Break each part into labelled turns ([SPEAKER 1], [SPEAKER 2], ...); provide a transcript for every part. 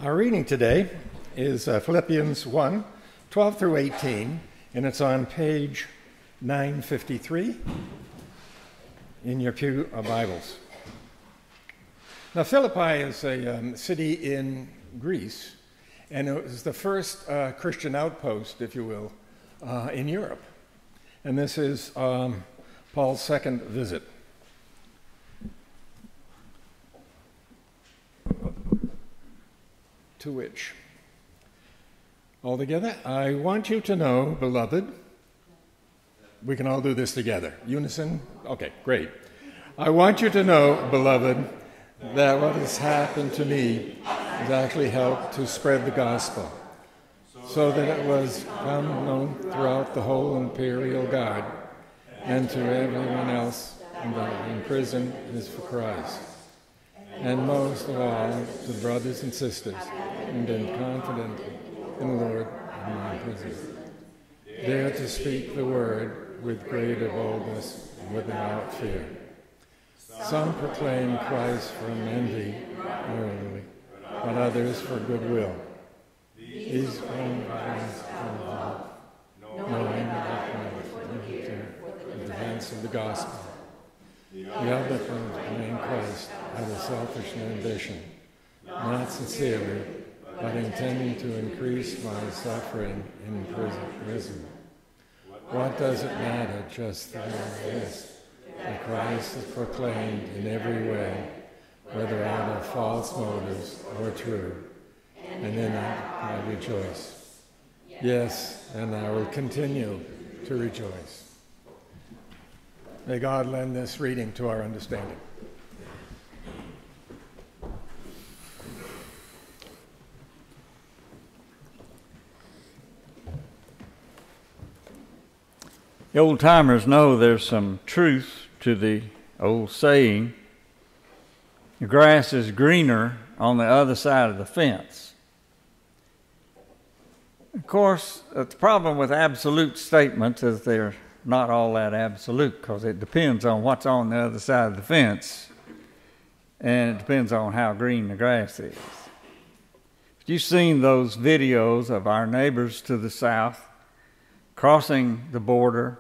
[SPEAKER 1] Our reading today is Philippians 1, 12 through 18, and it's on page 953 in your pew Bibles. Now, Philippi is a city in Greece, and it was the first Christian outpost, if you will, in Europe. And this is Paul's second visit. To which, all together, I want you to know, beloved, we can all do this together. Unison? Okay, great. I want you to know, beloved, that what has happened to me has actually helped to spread the gospel, so that it was known throughout the whole imperial guard and to everyone else in prison is for Christ. And most of all, to the brothers and sisters, and been confident in the Lord in my prison. Dare to speak the word with greater boldness and without fear. Some proclaim Christ from envy only, but others for goodwill. These claim Christ from love, knowing that the defense of the gospel. The other proclaim Christ out of selfish ambition, not sincerely, but intending to increase my suffering in prison. What does it matter just this, that Christ is proclaimed in every way, whether out of false motives or true, and in that I rejoice. Yes, and I will continue to rejoice. May God lend this reading to our understanding.
[SPEAKER 2] The old-timers know there's some truth to the old saying, the grass is greener on the other side of the fence. Of course, the problem with absolute statements is they're not all that absolute, because it depends on what's on the other side of the fence, and it depends on how green the grass is. You've seen those videos of our neighbors to the south crossing the border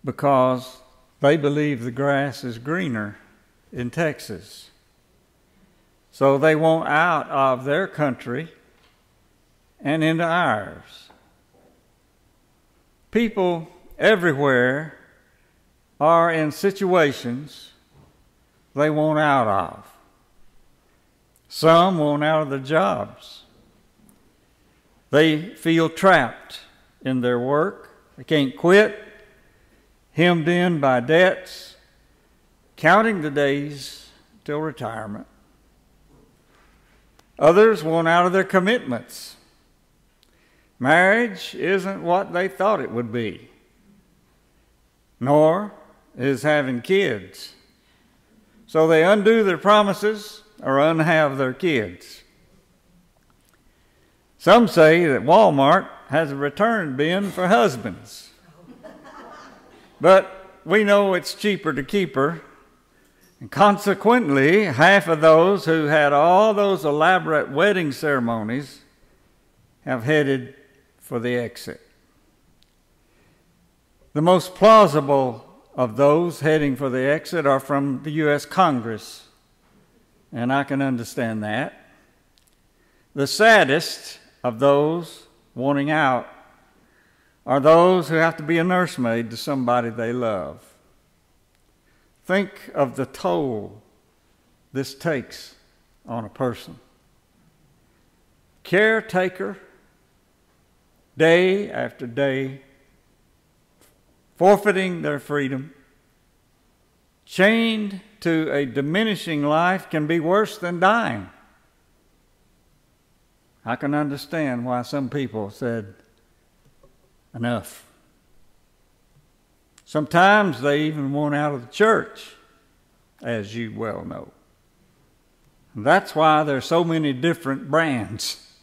[SPEAKER 2] because they believe the grass is greener in Texas. So they want out of their country and into ours. People everywhere are in situations they want out of. Some want out of their jobs. They feel trapped in their work. They can't quit, hemmed in by debts, counting the days till retirement. Others want out of their commitments. Marriage isn't what they thought it would be, nor is having kids. So they undo their promises or unhave their kids. Some say that Walmart has a return bin for husbands. But we know it's cheaper to keep her. And consequently, half of those who had all those elaborate wedding ceremonies have headed for the exit. The most plausible of those heading for the exit are from the U.S. Congress, and I can understand that. The saddest of those wanting out are those who have to be a nursemaid to somebody they love. Think of the toll this takes on a person. Caretaker, day after day, forfeiting their freedom, chained to a diminishing life can be worse than dying. I can understand why some people said, enough. Sometimes they even want out of the church, as you well know. And that's why there's so many different brands.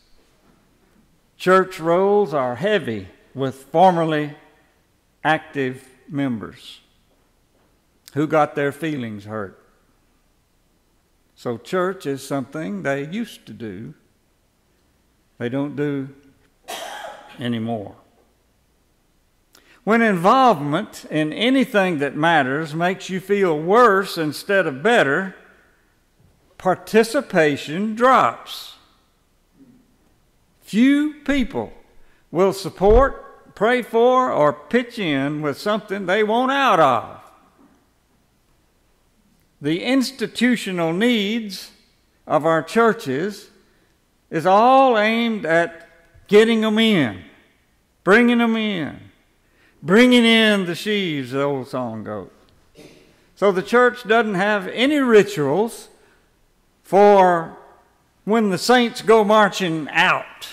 [SPEAKER 2] Church rolls are heavy with formerly active members who got their feelings hurt. So church is something they used to do They don't do anymore. When involvement in anything that matters makes you feel worse instead of better, participation drops. Few people will support, pray for, or pitch in with something they want out of. The institutional needs of our churches is all aimed at getting them in, bringing them in, bringing in the sheaves, the old song goes. So the church doesn't have any rituals for when the saints go marching out.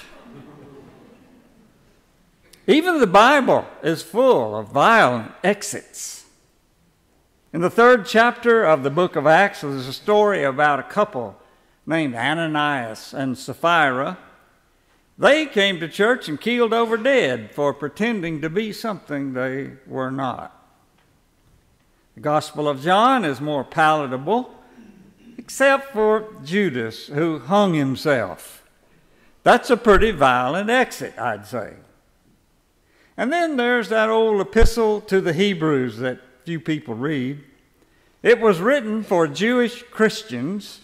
[SPEAKER 2] Even the Bible is full of violent exits. In the 3rd chapter of the book of Acts, there's a story about a couple named Ananias and Sapphira. They came to church and keeled over dead for pretending to be something they were not. The Gospel of John is more palatable, except for Judas, who hung himself. That's a pretty violent exit, I'd say. And then there's that old epistle to the Hebrews that few people read. It was written for Jewish Christians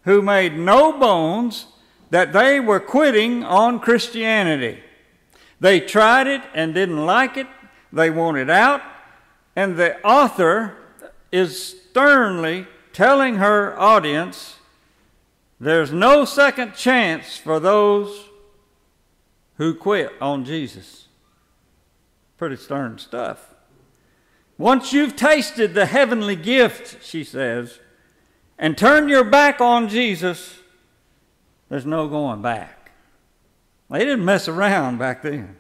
[SPEAKER 2] who made no bones that they were quitting on Christianity. They tried it and didn't like it. They wanted out. And the author is sternly telling her audience, there's no second chance for those who quit on Jesus. Pretty stern stuff. Once you've tasted the heavenly gift, she says, and turned your back on Jesus, there's no going back. They didn't mess around back then.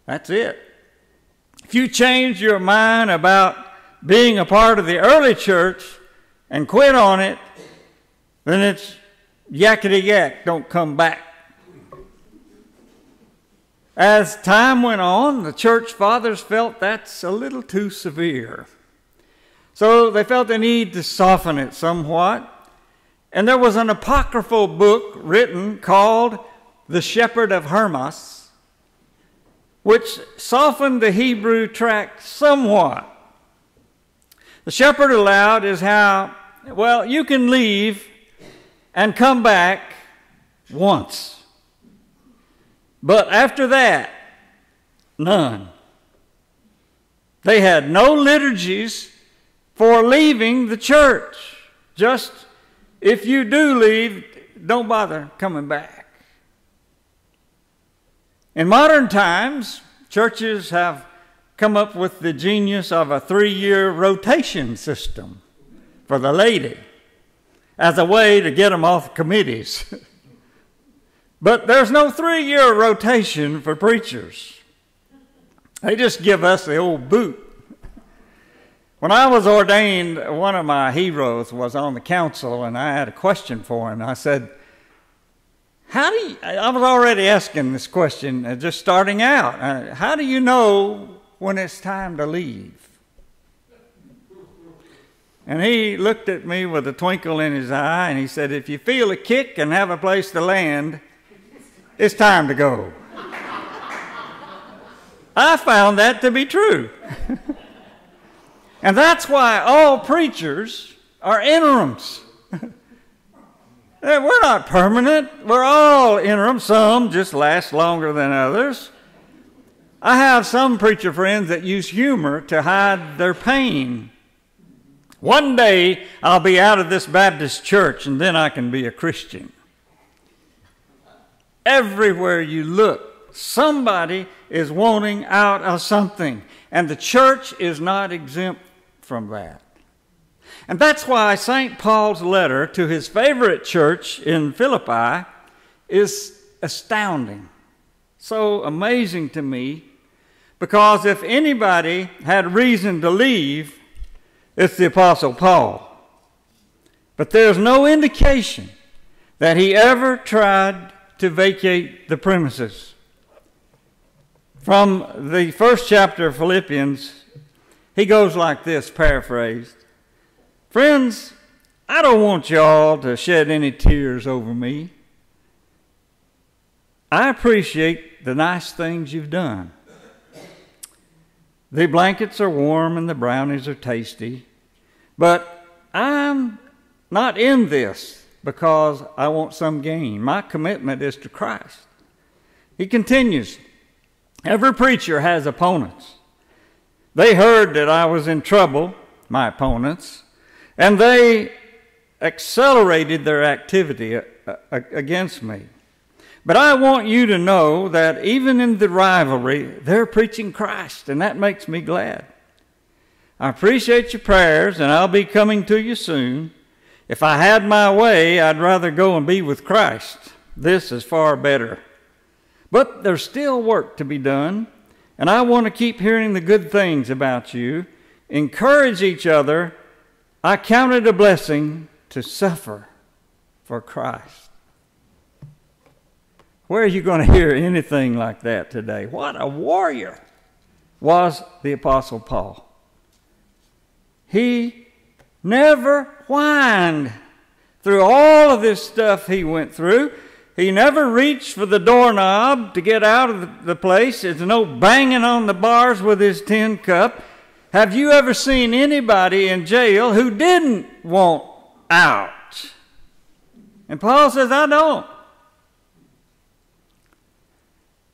[SPEAKER 2] That's it. If you change your mind about being a part of the early church and quit on it, then it's yakety yak, don't come back. As time went on, the church fathers felt that's a little too severe. So they felt the need to soften it somewhat. And there was an apocryphal book written called The Shepherd of Hermas, which softened the Hebrew tract somewhat. The shepherd allowed is how, well, you can leave and come back once. But after that, none. They had no liturgies for leaving the church. Just if you do leave, don't bother coming back. In modern times, churches have come up with the genius of a 3-year rotation system for the laity as a way to get them off committees. But there's no 3-year rotation for preachers. They just give us the old boot. When I was ordained, one of my heroes was on the council, and I had a question for him. I said, I was already asking this question, just starting out. How do you know when it's time to leave? And he looked at me with a twinkle in his eye, and he said, if you feel a kick and have a place to land, it's time to go. I found that to be true. And that's why all preachers are interims. We're not permanent. We're all interim. Some just last longer than others. I have some preacher friends that use humor to hide their pain. One day I'll be out of this Baptist church and then I can be a Christian. Everywhere you look, somebody is wanting out of something. And the church is not exempt from that. And that's why St. Paul's letter to his favorite church in Philippi is astounding. So amazing to me, because if anybody had reason to leave, it's the Apostle Paul. But there's no indication that he ever tried to vacate the premises. From the 1st chapter of Philippians, he goes like this, paraphrased. Friends, I don't want y'all to shed any tears over me. I appreciate the nice things you've done. The blankets are warm and the brownies are tasty, but I'm not in this because I want some gain. My commitment is to Christ. He continues, every preacher has opponents. They heard that I was in trouble, my opponents, and they accelerated their activity against me. But I want you to know that even in the rivalry, they're preaching Christ, and that makes me glad. I appreciate your prayers, and I'll be coming to you soon. If I had my way, I'd rather go and be with Christ. This is far better. But there's still work to be done, and I want to keep hearing the good things about you. Encourage each other. I count it a blessing to suffer for Christ. Where are you going to hear anything like that today? What a warrior was the Apostle Paul. He never whined through all of this stuff he went through. He never reached for the doorknob to get out of the place. There's no banging on the bars with his tin cup. Have you ever seen anybody in jail who didn't want out? And Paul says, I don't.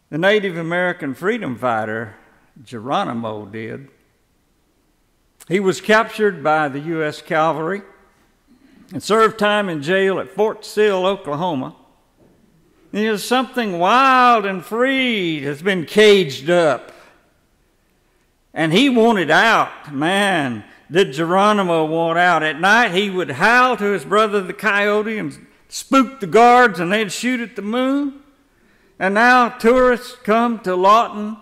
[SPEAKER 2] The Native American freedom fighter, Geronimo, did. He was captured by the U.S. Cavalry and served time in jail at Fort Sill, Oklahoma. And there's something wild and free has been caged up. And he wanted out. Man, did Geronimo want out. At night, he would howl to his brother the coyote and spook the guards, and they'd shoot at the moon. And now tourists come to Lawton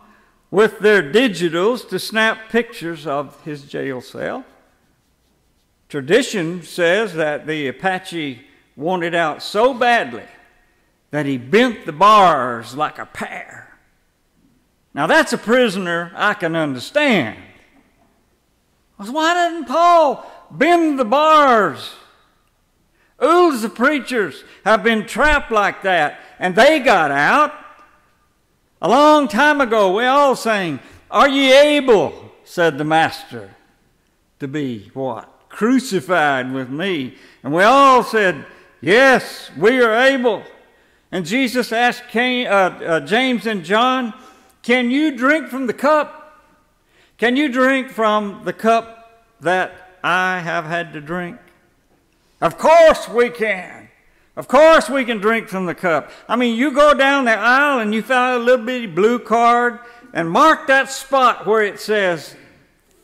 [SPEAKER 2] with their digitals to snap pictures of his jail cell. Tradition says that the Apache wanted out so badly that he bent the bars like a pear. Now that's a prisoner I can understand. Why didn't Paul bend the bars? Oodles of preachers have been trapped like that, and they got out. A long time ago, we all sang, "Are ye able," said the Master, "to be what? Crucified with me." And we all said, "Yes, we are able." And Jesus asked James and John, "Can you drink from the cup? Can you drink from the cup that I have had to drink?" Of course we can. Of course we can drink from the cup. I mean, you go down the aisle and you find a little bitty blue card and mark that spot where it says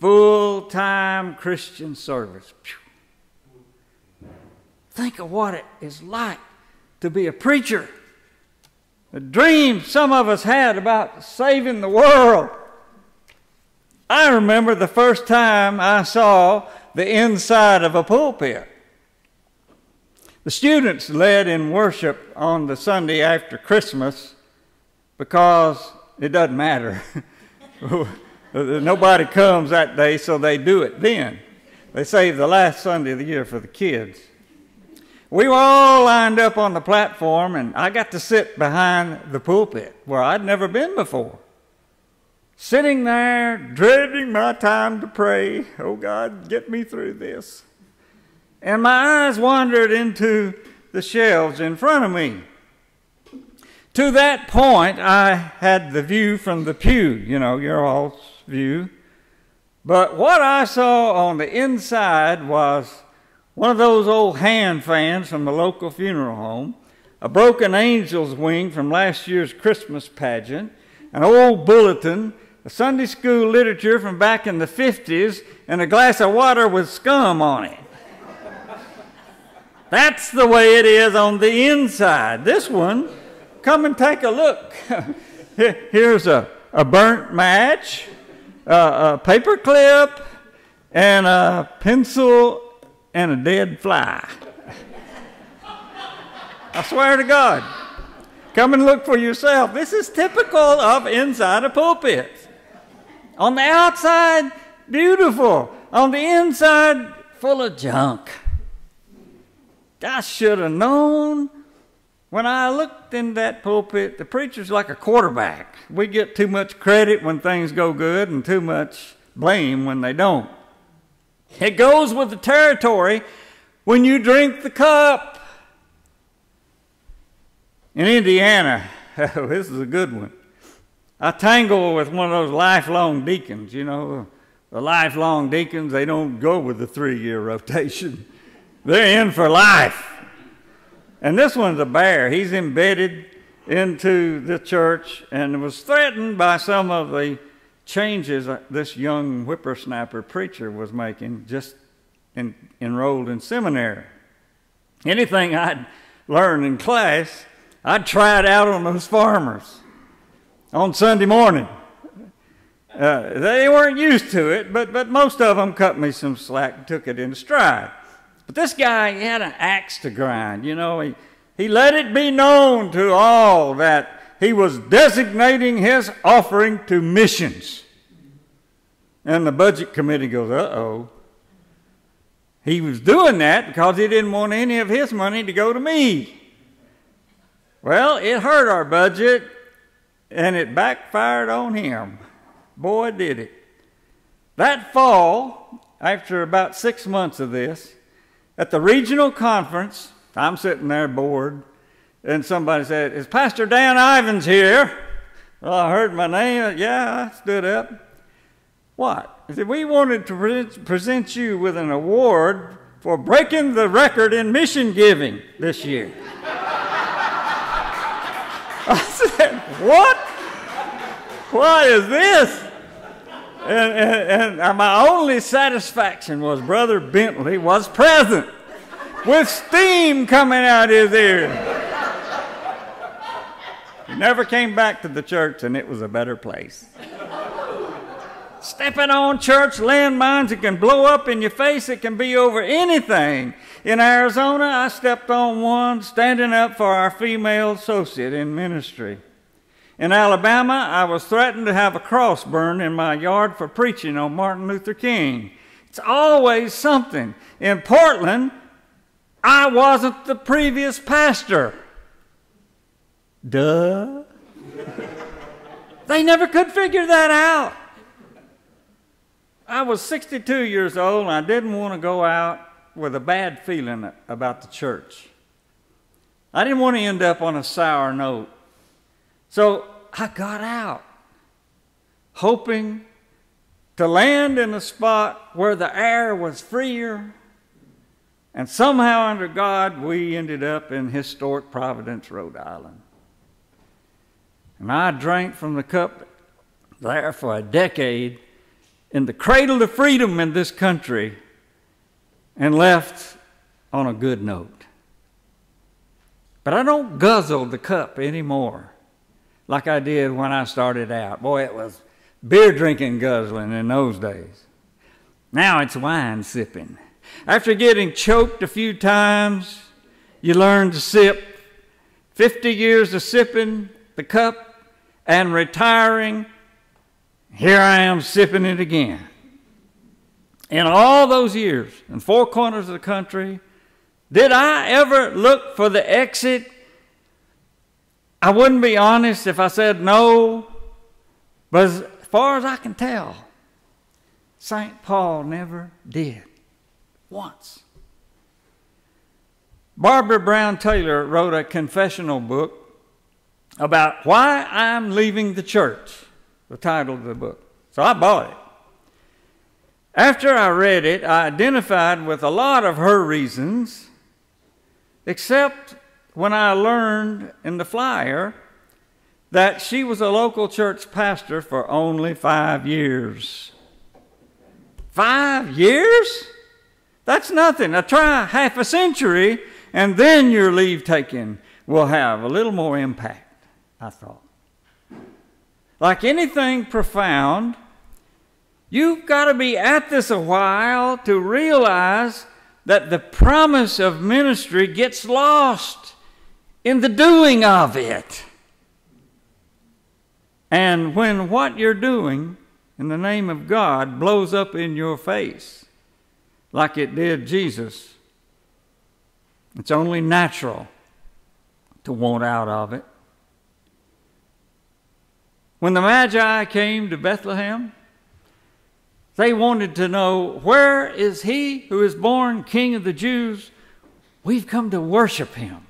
[SPEAKER 2] full-time Christian service. Think of what it is like to be a preacher. The dream some of us had about saving the world. I remember the first time I saw the inside of a pulpit. The students led in worship on the Sunday after Christmas because it doesn't matter. Nobody comes that day, so they do it then. They save the last Sunday of the year for the kids. We were all lined up on the platform, and I got to sit behind the pulpit where I'd never been before. Sitting there, dreading my time to pray. Oh, God, get me through this. And my eyes wandered into the shelves in front of me. To that point, I had the view from the pew, your all's view. But what I saw on the inside was one of those old hand fans from the local funeral home, a broken angel's wing from last year's Christmas pageant, an old bulletin, a Sunday school literature from back in the 50s, and a glass of water with scum on it. That's the way it is on the inside. This one, come and take a look. Here's a burnt match, a paper clip, and a pencil, and a dead fly. I swear to God. Come and look for yourself. This is typical of inside a pulpit. On the outside, beautiful. On the inside, full of junk. I should have known when I looked in that pulpit, the preacher's like a quarterback. We get too much credit when things go good and too much blame when they don't. It goes with the territory when you drink the cup. In Indiana, oh, this is a good one. I tangle with one of those lifelong deacons. You know, the lifelong deacons, they don't go with the 3-year rotation. They're in for life. And this one's a bear. He's embedded into the church and was threatened by some of the changes this young whippersnapper preacher was making, just enrolled in seminary. Anything I'd learned in class, I'd try it out on those farmers on Sunday morning. They weren't used to it, but most of them cut me some slack and took it in stride. But this guy, he had an axe to grind. You know, he let it be known to all that he was designating his offering to missions. And the budget committee goes, uh-oh. He was doing that because he didn't want any of his money to go to me. Well, it hurt our budget, and it backfired on him. Boy, did it. That fall, after about 6 months of this, at the regional conference, I'm sitting there bored, and somebody said, "Is Pastor Dan Ivins here?" Well, I heard my name. Yeah, I stood up. What? He said, "We wanted to present you with an award for breaking the record in mission giving this year." I said, "What? What is this?" And my only satisfaction was Brother Bentley was present with steam coming out his ears. He never came back to the church, and it was a better place. Stepping on church landmines, it can blow up in your face. It can be over anything. In Arizona, I stepped on one standing up for our female associate in ministry. In Alabama, I was threatened to have a cross burned in my yard for preaching on Martin Luther King. It's always something. In Portland, I wasn't the previous pastor. Duh. They never could figure that out. I was 62 years old, and I didn't want to go out with a bad feeling about the church. I didn't want to end up on a sour note. So I got out, hoping to land in a spot where the air was freer. And somehow, under God, we ended up in historic Providence, Rhode Island. And I drank from the cup there for a decade in the cradle of freedom in this country and left on a good note. But I don't guzzle the cup anymore like I did when I started out. Boy, it was beer drinking guzzling in those days. Now it's wine sipping. After getting choked a few times, you learn to sip. 50 years of sipping the cup and retiring, here I am sipping it again. In all those years, in 4 corners of the country, did I ever look for the exit? I wouldn't be honest if I said no, but as far as I can tell, St. Paul never did. Once. Barbara Brown Taylor wrote a confessional book about why I'm leaving the church, the title of the book. So I bought it. After I read it, I identified with a lot of her reasons, except when I learned in the flyer that she was a local church pastor for only 5 years. 5 years? That's nothing. Now try half a century, and then your leave taking will have a little more impact, I thought. Like anything profound, you've got to be at this a while to realize that the promise of ministry gets lost in the doing of it. And when what you're doing in the name of God blows up in your face, like it did Jesus, it's only natural to want out of it. When the Magi came to Bethlehem, they wanted to know, where is he who is born King of the Jews? We've come to worship him.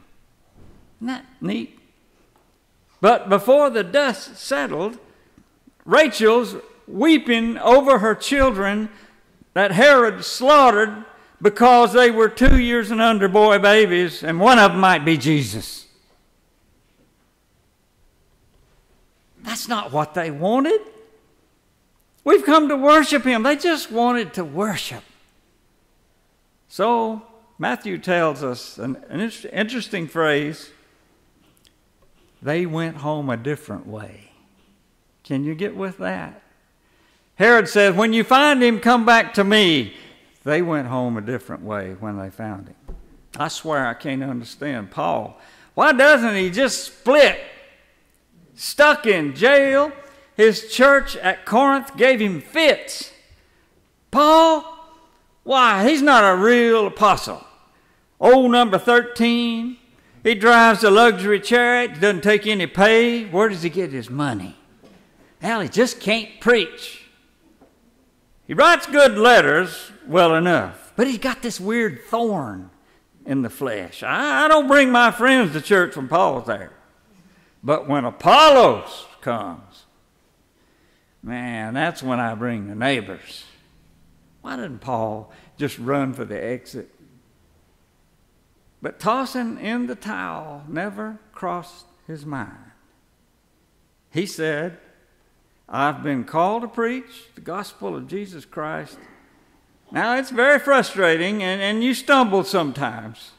[SPEAKER 2] Isn't that neat? But before the dust settled, Rachel's weeping over her children that Herod slaughtered because they were 2 years and under boy babies, and one of them might be Jesus. That's not what they wanted. We've come to worship him. They just wanted to worship. So Matthew tells us an interesting phrase. They went home a different way. Can you get with that? Herod says, when you find him, come back to me. They went home a different way when they found him. I swear I can't understand Paul. Why doesn't he just split? Stuck in jail. His church at Corinth gave him fits. Paul, why? He's not a real apostle. Old number 13. He drives a luxury chariot. Doesn't take any pay. Where does he get his money? Hell, he just can't preach. He writes good letters well enough, but he's got this weird thorn in the flesh. I don't bring my friends to church when Paul's there. But when Apollos comes, man, that's when I bring the neighbors. Why didn't Paul just run for the exit? But tossing in the towel never crossed his mind. He said, I've been called to preach the gospel of Jesus Christ. Now, it's very frustrating, and you stumble sometimes.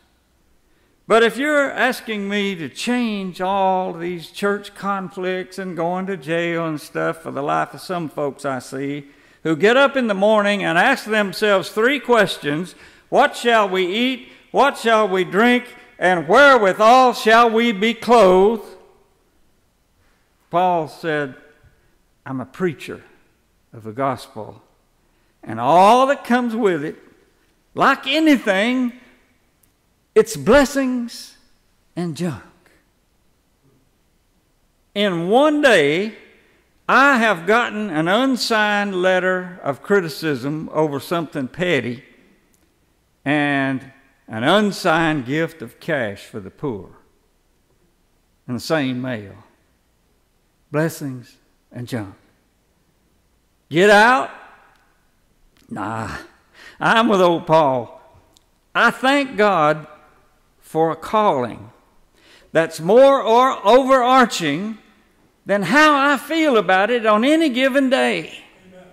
[SPEAKER 2] But if you're asking me to change all these church conflicts and going to jail and stuff for the life of some folks I see who get up in the morning and ask themselves 3 questions: what shall we eat? What shall we drink? And wherewithal shall we be clothed? Paul said, I'm a preacher of the gospel, and all that comes with it. Like anything, it's blessings and junk. In one day, I have gotten an unsigned letter of criticism over something petty and an unsigned gift of cash for the poor in the same mail. Blessings and junk. Get out? Nah, I'm with old Paul. I thank God for a calling that's more or overarching than how I feel about it on any given day.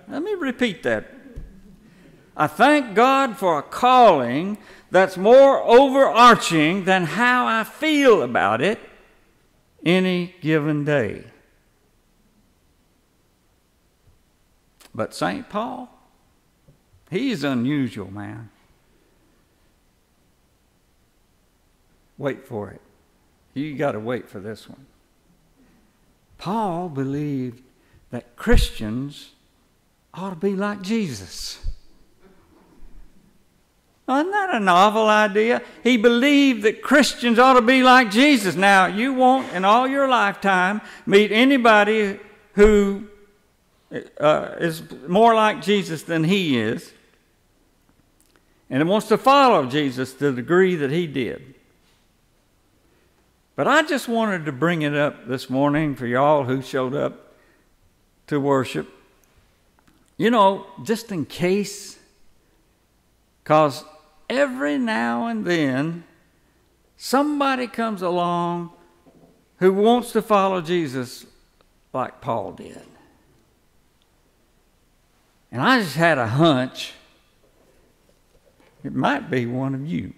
[SPEAKER 2] Let me repeat that. I thank God for a calling that's more overarching than how I feel about it any given day. But St. Paul, he's unusual, man. Wait for it. You got to wait for this one. Paul believed that Christians ought to be like Jesus. Isn't that a novel idea? He believed that Christians ought to be like Jesus. Now, you won't in all your lifetime meet anybody who is more like Jesus than he is, and wants to follow Jesus to the degree that he did. But I just wanted to bring it up this morning for y'all who showed up to worship. You know, just in case, because every now and then somebody comes along who wants to follow Jesus like Paul did. And I just had a hunch it might be one of you.